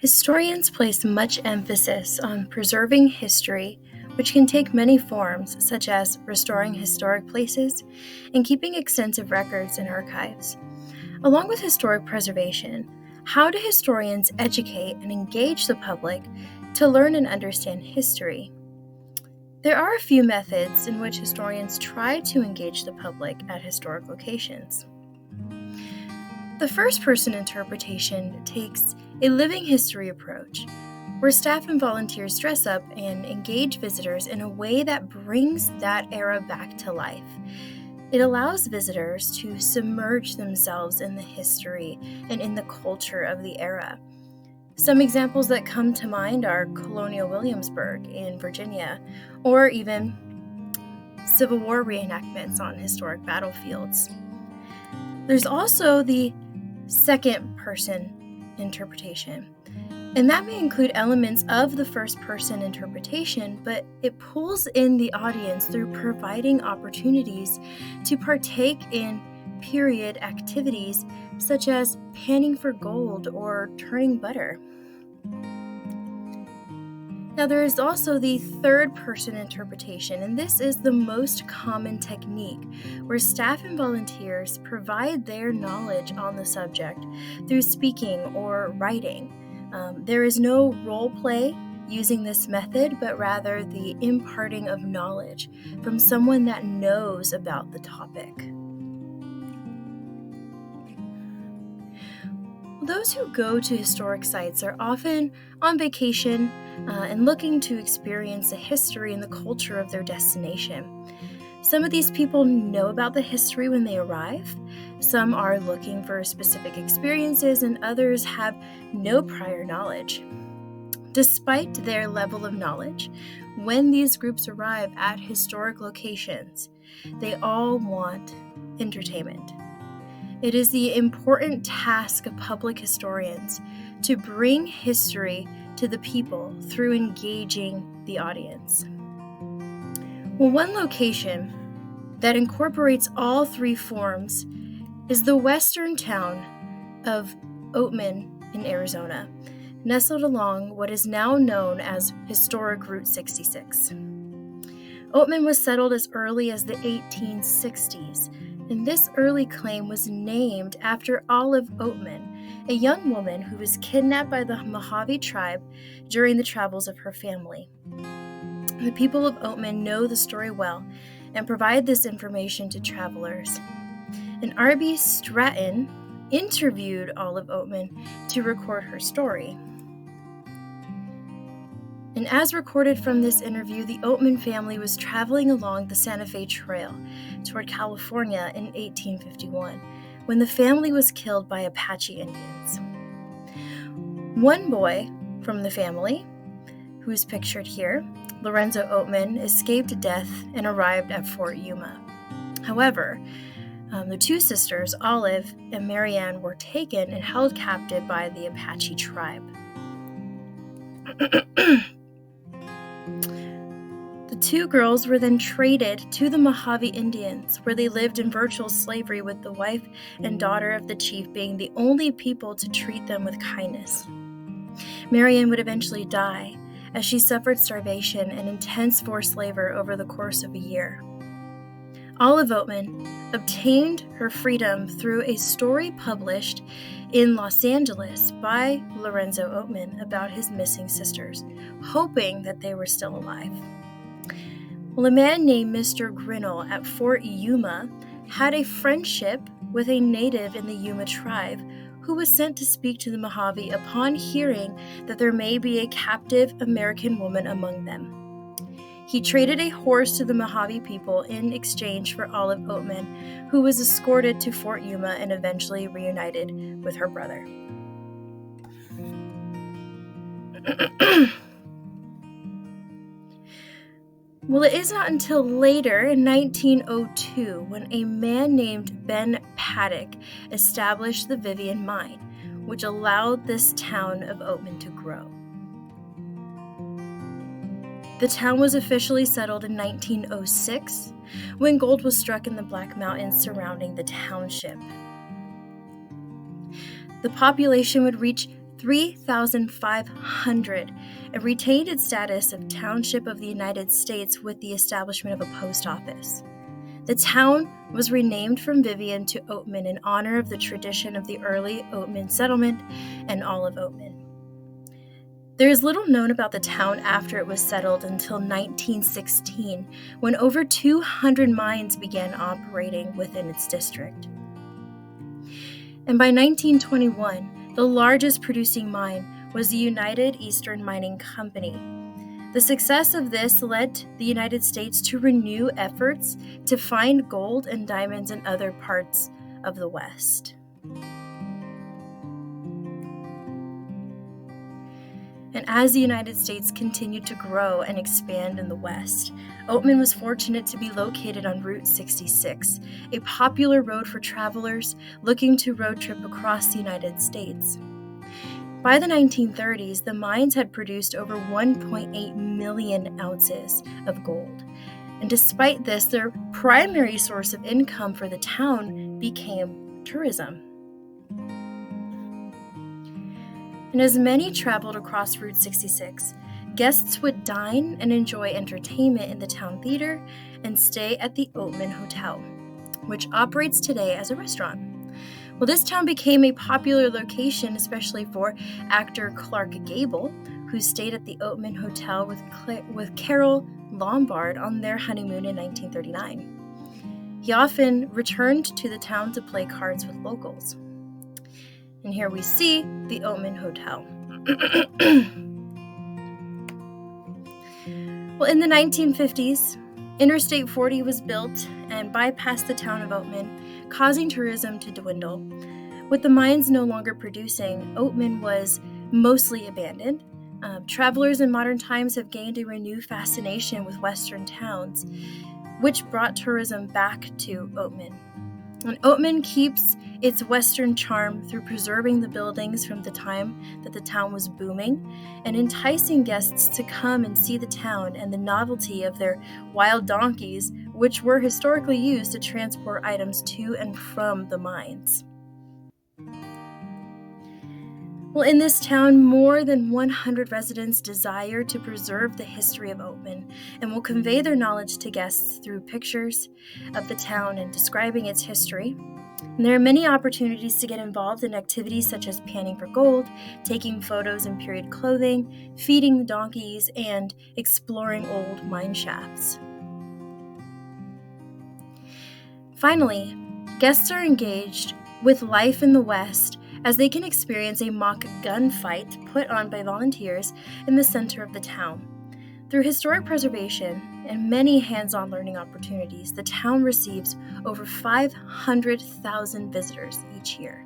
Historians place much emphasis on preserving history, which can take many forms, such as restoring historic places and keeping extensive records in archives. Along with historic preservation, how do historians educate and engage the public to learn and understand history? There are a few methods in which historians try to engage the public at historic locations. The first-person interpretation takes a living history approach, where staff and volunteers dress up and engage visitors in a way that brings that era back to life. It allows visitors to submerge themselves in the history and in the culture of the era. Some examples that come to mind are Colonial Williamsburg in Virginia, or even Civil War reenactments on historic battlefields. There's also the second-person interpretation, and that may include elements of the first-person interpretation, but it pulls in the audience through providing opportunities to partake in period activities such as panning for gold or turning butter. Now, there is also the third-person interpretation, and this is the most common technique, where staff and volunteers provide their knowledge on the subject through speaking or writing. There is no role play using this method, but rather the imparting of knowledge from someone that knows about the topic. Those who go to historic sites are often on vacation and looking to experience the history and the culture of their destination. Some of these people know about the history when they arrive. Some are looking for specific experiences, and others have no prior knowledge. Despite their level of knowledge, when these groups arrive at historic locations, they all want entertainment. It is the important task of public historians to bring history to the people through engaging the audience. Well, one location that incorporates all three forms is the western town of Oatman in Arizona, nestled along what is now known as historic Route 66. Oatman was settled as early as the 1860s, and this early claim was named after Olive Oatman, a young woman who was kidnapped by the Mojave tribe during the travels of her family. The people of Oatman know the story well and provide this information to travelers. And R.B. Stratton interviewed Olive Oatman to record her story. And as recorded from this interview, the Oatman family was traveling along the Santa Fe Trail toward California in 1851, when the family was killed by Apache Indians. One boy from the family, who's pictured here, Lorenzo Oatman, escaped death and arrived at Fort Yuma. However, the two sisters, Olive and Marianne, were taken and held captive by the Apache tribe. The two girls were then traded to the Mojave Indians, where they lived in virtual slavery, with the wife and daughter of the chief being the only people to treat them with kindness. Marianne would eventually die, as she suffered starvation and intense forced labor over the course of a year. Olive Oatman obtained her freedom through a story published in Los Angeles by Lorenzo Oatman about his missing sisters, hoping that they were still alive. Well, a man named Mr. Grinnell at Fort Yuma had a friendship with a native in the Yuma tribe who was sent to speak to the Mojave upon hearing that there may be a captive American woman among them. He traded a horse to the Mojave people in exchange for Olive Oatman, who was escorted to Fort Yuma and eventually reunited with her brother. Well, it is not until later, in 1902, when a man named Ben Paddock established the Vivian Mine, which allowed this town of Oatman to grow. The town was officially settled in 1906, when gold was struck in the Black Mountains surrounding the township. The population would reach 3,500 and retained its status of Township of the United States with the establishment of a post office. The town was renamed from Vivian to Oatman in honor of the tradition of the early Oatman settlement and Olive Oatman. There is little known about the town after it was settled until 1916, when over 200 mines began operating within its district. And by 1921, the largest producing mine was the United Eastern Mining Company. The success of this led the United States to renew efforts to find gold and diamonds in other parts of the West. And as the United States continued to grow and expand in the West, Oatman was fortunate to be located on Route 66, a popular road for travelers looking to road trip across the United States. By the 1930s, the mines had produced over 1.8 million ounces of gold. And despite this, their primary source of income for the town became tourism. And as many traveled across Route 66, guests would dine and enjoy entertainment in the town theater and stay at the Oatman Hotel, which operates today as a restaurant. Well, this town became a popular location, especially for actor Clark Gable, who stayed at the Oatman Hotel with Carol Lombard on their honeymoon in 1939. He often returned to the town to play cards with locals. And here we see the Oatman Hotel. Well, in the 1950s, Interstate 40 was built and bypassed the town of Oatman, causing tourism to dwindle. With the mines no longer producing, Oatman was mostly abandoned. Travelers in modern times have gained a renewed fascination with Western towns, which brought tourism back to Oatman. And Oatman keeps its Western charm through preserving the buildings from the time that the town was booming and enticing guests to come and see the town and the novelty of their wild donkeys, which were historically used to transport items to and from the mines. Well, in this town, more than 100 residents desire to preserve the history of Oatman and will convey their knowledge to guests through pictures of the town and describing its history. And there are many opportunities to get involved in activities such as panning for gold, taking photos in period clothing, feeding the donkeys, and exploring old mine shafts. Finally, guests are engaged with life in the West as they can experience a mock gunfight put on by volunteers in the center of the town. Through historic preservation and many hands-on learning opportunities, the town receives over 500,000 visitors each year.